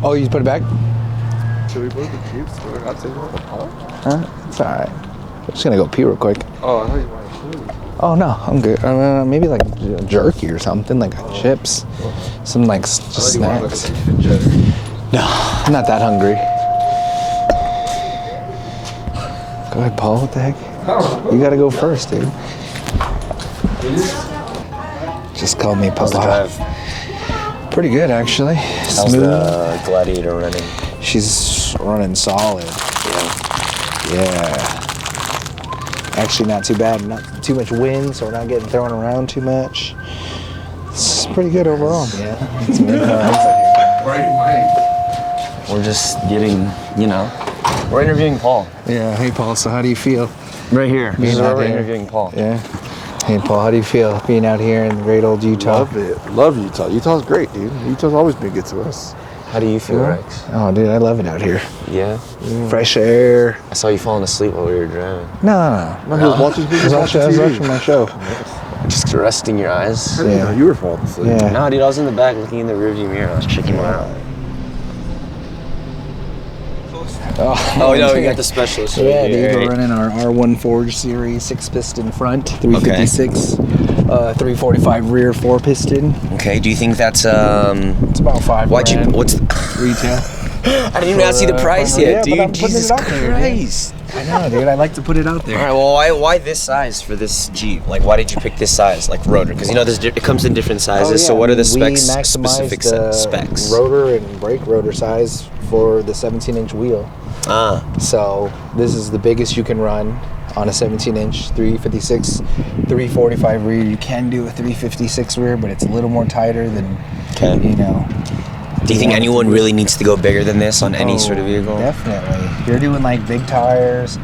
Oh, you put it back? Should we move the Jeep so we're not taking it apart? Huh? It's alright. I'm just gonna go pee real quick. Oh, I thought you wanted food. Oh no, I'm good. Maybe like jerky or something, like chips. Some like just snacks. No, I'm not that hungry. Go ahead, Paul. What the heck? You gotta go first, dude. Just call me Papa. How's the drive? Pretty good, actually. How's Smooth. the Gladiator running? She's running solid. Yeah. Actually, not too bad. Not too much wind, so we're not getting thrown around too much. It's pretty good overall. Yeah. It's We're just getting, we're interviewing Paul. Yeah. Hey, Paul. So, how do you feel? Right here. This is where we're here. interviewing Paul. Yeah. Hey, Paul. How do you feel being out here in great old Utah? Love it. Love Utah. Utah's great, dude. Utah's always been good to us. How do you feel, Rex? Oh, dude, I love it out here. Yeah? Fresh air. I saw you falling asleep while we were driving. No. He was watching I was watching my show. Just resting your eyes. I didn't know you were falling asleep. Yeah. No, dude, I was in the back looking in the rearview mirror. I was checking him out. Oh, no, we got the specialist. Yeah, dude, we're running our R1 Forge Series 6-piston front, 356, 345 rear 4-piston. Okay, do you think that's, It's about $5,000 what's retail. I didn't even ask you the price yet, yeah, but I'm dude. putting it Jesus out there, dude. Christ. I know, dude. I like to put it out there. All right, well, why this size for this Jeep? Like, why did you pick this size, like rotor? Because it comes in different sizes. So what are the specs? We Specific maximized specs. rotor and brake rotor size for the 17-inch wheel. So this is the biggest you can run on a 17-inch 356, 345 rear. You can do a 356 rear, but it's a little more tighter than Do you think anyone really needs to go bigger than this on any sort of vehicle? Definitely. If you're doing like big tires,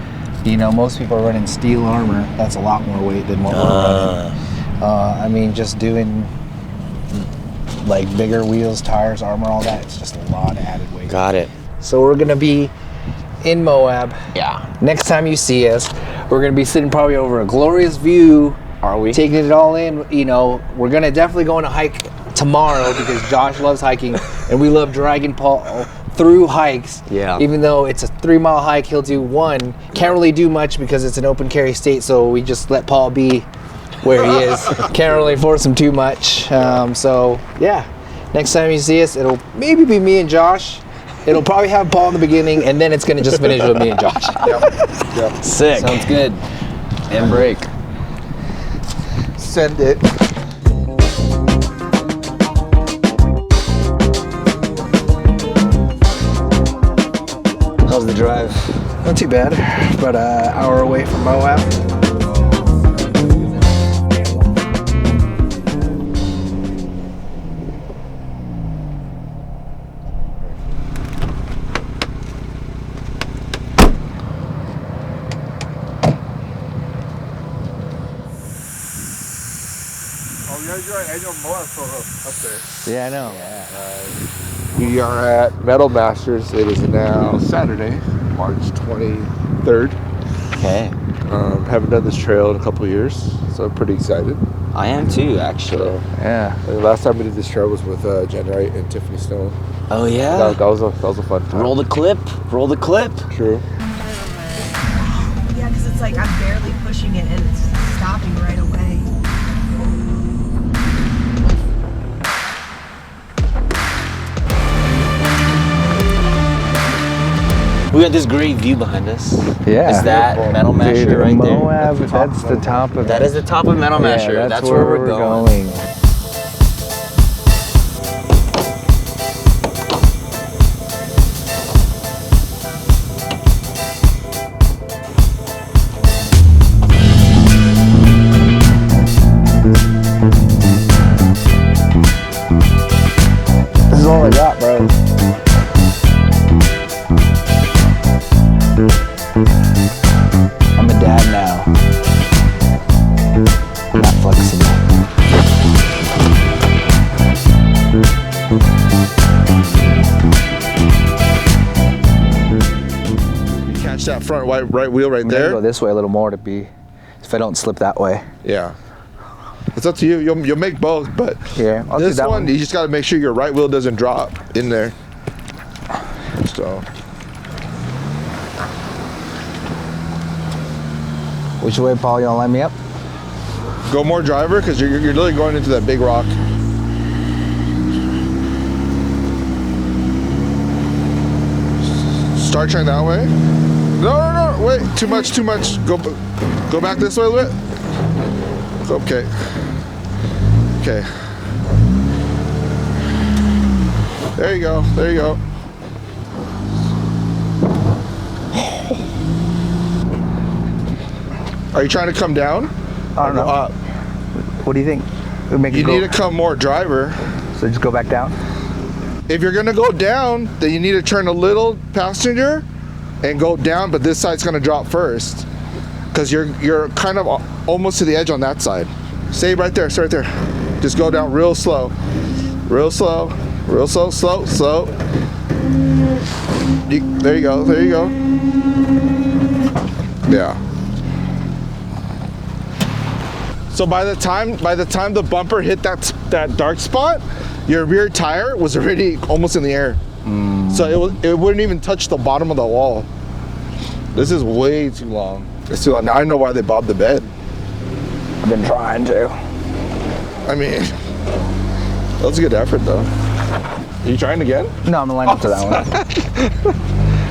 most people are running steel armor. That's a lot more weight than what we're running. Just doing like bigger wheels, tires, armor, all that, it's just a lot of added weight. Got it. So we're gonna be in Moab. Yeah. Next time you see us, we're gonna be sitting probably over a glorious view. Are we? Taking it all in. We're gonna definitely go on a hike tomorrow because Josh loves hiking and we love dragging Paul through hikes. Yeah. Even though it's a 3-mile hike, he'll do one. Can't really do much because it's an open carry state, so we just let Paul be where he is. Can't really force him too much. So yeah, next time you see us, it'll maybe be me and Josh. It'll probably have Paul in the beginning, and then it's gonna just finish with me and Josh. Yep. Sick. Sounds good. And break. Send it. How's the drive? Not too bad. About an hour away from Moab. I know more up there. Yeah, I know. We are at Metal Masters. It is now Saturday, March 23rd. Okay. Haven't done this trail in a couple years, so I'm pretty excited. I am too, actually. Yeah. The last time we did this trail was with Jen Wright and Tiffany Stone. Oh yeah. That was a fun time. Roll the clip. Roll the clip. True. Yeah, because it's like I'm barely pushing it and it's stopping right away. We got this great view behind us. Yeah. Is that Metal Masher right there? Moab, that's the top of it. That is the top of Metal Masher. Yeah, that's where we're going. This is all I got, bro. I'm a dad now. Not flexible. You catch that front right wheel right I'm gonna there? go this way a little more to be, if I don't slip that way. Yeah. It's up to you. You'll make both, but Yeah, I'll do this that one, you just got to make sure your right wheel doesn't drop in there. So Which way, Paul? You want to line me up? go more driver because you're literally going into that big rock. Start turning that way. No, wait, too much. Go back this way a little bit. Okay. There you go. Are you trying to come down? I don't know. Up? What do you think? It'll make You need to come more driver. So just go back down? If you're gonna go down, then you need to turn a little passenger and go down, but this side's gonna drop first. Cause you're kind of almost to the edge on that side. Stay right there, Just go down real slow. Slow. There you go. Yeah. So by the time the bumper hit that dark spot, your rear tire was already almost in the air. So it wouldn't even touch the bottom of the wall. This is way too long. It's too long. Now I know why they bobbed the bed. I've been trying to. I mean, that was a good effort though. Are you trying again? No, I'm gonna line up to that one.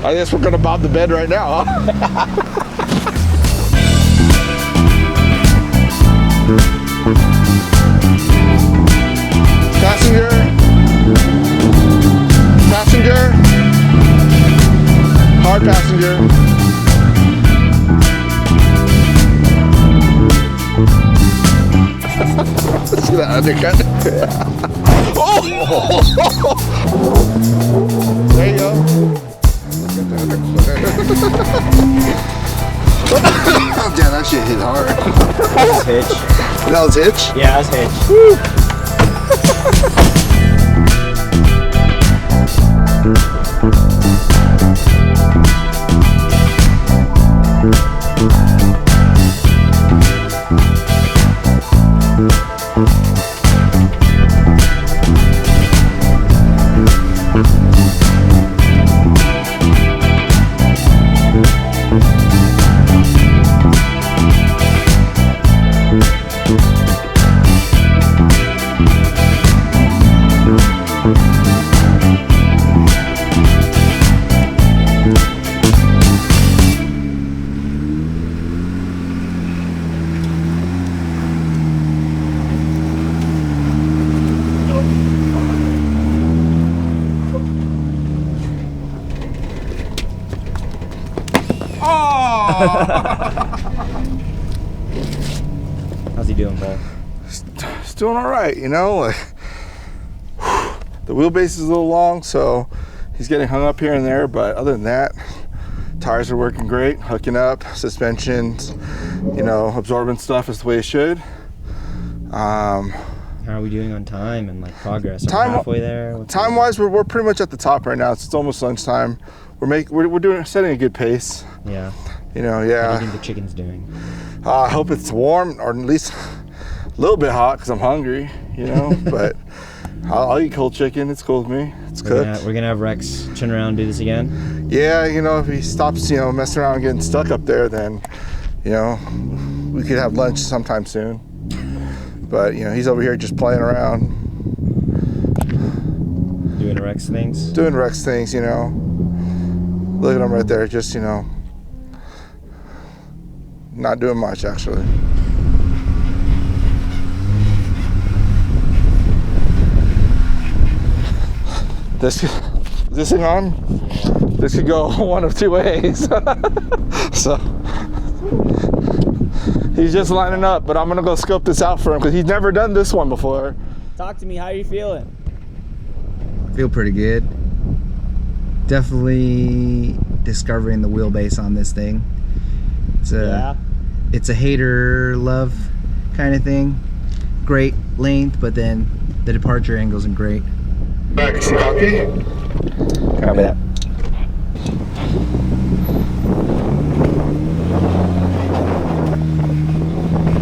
I guess we're gonna bob the bed right now, huh? Passenger. Hard passenger. See that undercut? Oh! There you go. Damn, that shit hit hard. That's hitch. That was hitch? Yeah, that's hitch. How's he doing, Paul? It's doing all right, you know. Like, the wheelbase is a little long, so he's getting hung up here and there. But other than that, tires are working great, hooking up, suspensions, you know, absorbent stuff is the way it should. How are we doing on time and like progress? Are we halfway there? Time-wise, we're pretty much at the top right now. It's almost lunchtime. We're setting a good pace. Yeah. You know, What do yeah. you think the chicken's doing? I hope it's warm or at least a little bit hot because I'm hungry, you know. But I'll eat cold chicken. It's cool with me. It's cooked. We're gonna have Rex turn around and do this again. Yeah, you know, if he stops, you know, messing around and getting stuck up there, then, you know, we could have lunch sometime soon. But, you know, he's over here just playing around. Doing Rex things. Doing Rex things, you know. Look at him right there, just, you know, not doing much, actually. This thing on? This could go one of two ways. So he's just lining up, but I'm gonna go scope this out for him because he's never done this one before. Talk to me. How are you feeling? Feel pretty good. Definitely discovering the wheelbase on this thing. It's a hater love kind of thing. Great length, but then the departure angle isn't great. Back, copy. Copy that.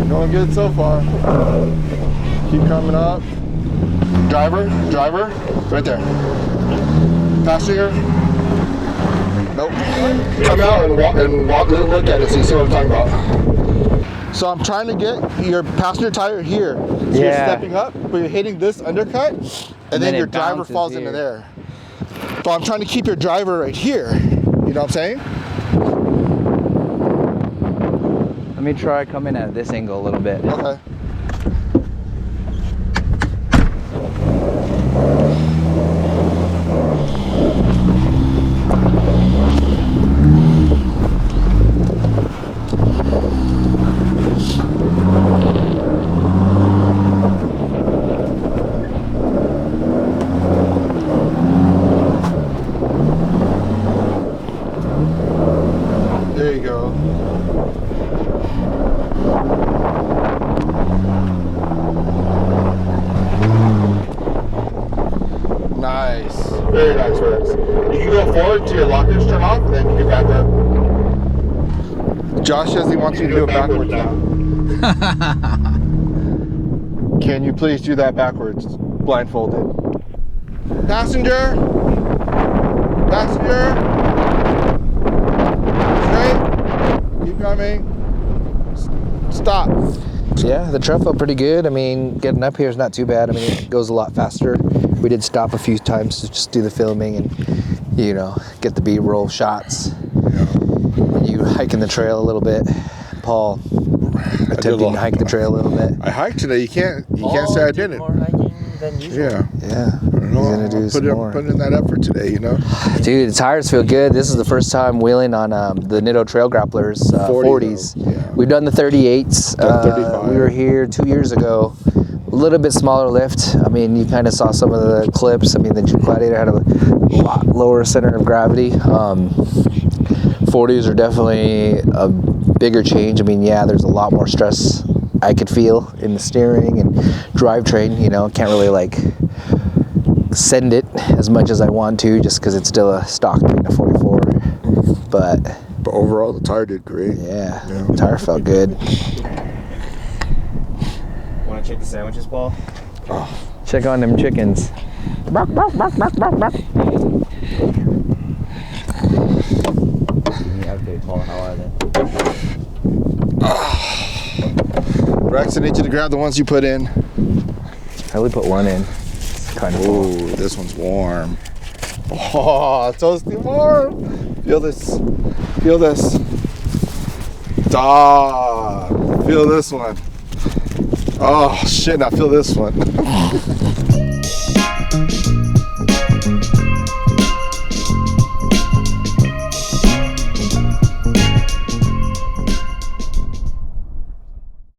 Going good so far. Keep coming up. Driver, right there. Passenger. Nope. Come out and walk, look at it so you see what I'm talking about. So I'm trying to get your passenger tire here. So you're stepping up, but you're hitting this undercut, and then your driver falls into there. But I'm trying to keep your driver right here. You know what I'm saying? Let me try coming at this angle a little bit. Okay. There you go. Nice. Very nice, Rex. You can go forward till your lockers turn off, then you can back up. Josh says he wants you to do it backwards now. Can you please do that backwards, blindfolded? Passenger! Passenger! Straight. Keep coming. Stop. Yeah, the trail felt pretty good. I mean, getting up here is not too bad. I mean, it goes a lot faster. We did stop a few times to just do the filming and, you know, get the B-roll shots. When you hiking the trail a little bit, Paul attempting to hike the trail a little bit. I hiked today. You can't say I didn't. More hiking than usual. Yeah. Yeah, he's gonna do some more. Put in that effort today, you know. Dude, the tires feel good. This is the first time wheeling on the Nitto Trail Grapplers 40s. Yeah. We've done the 38s. Done 35. We were here 2 years ago. A little bit smaller lift. I mean, you kind of saw some of the clips. I mean, the Gladiator had a lot lower center of gravity. 40s are definitely a bigger change. I mean, yeah, there's a lot more stress I could feel in the steering and drivetrain. You know, can't really like send it as much as I want to, just because it's still a stock thing, a 44. But overall, the tire did great. yeah, the tire felt good. Want to check the sandwiches, Paul? Check on them chickens. Bark, bark, bark, bark, bark, bark. Okay, Paul, how are they? Rex, I need you to grab the ones you put in. I only put one in. It's kind of cool. Ooh, this one's warm. Oh, it's toasty warm. Feel this. Feel this. Feel this one. Oh, shit, now feel this one.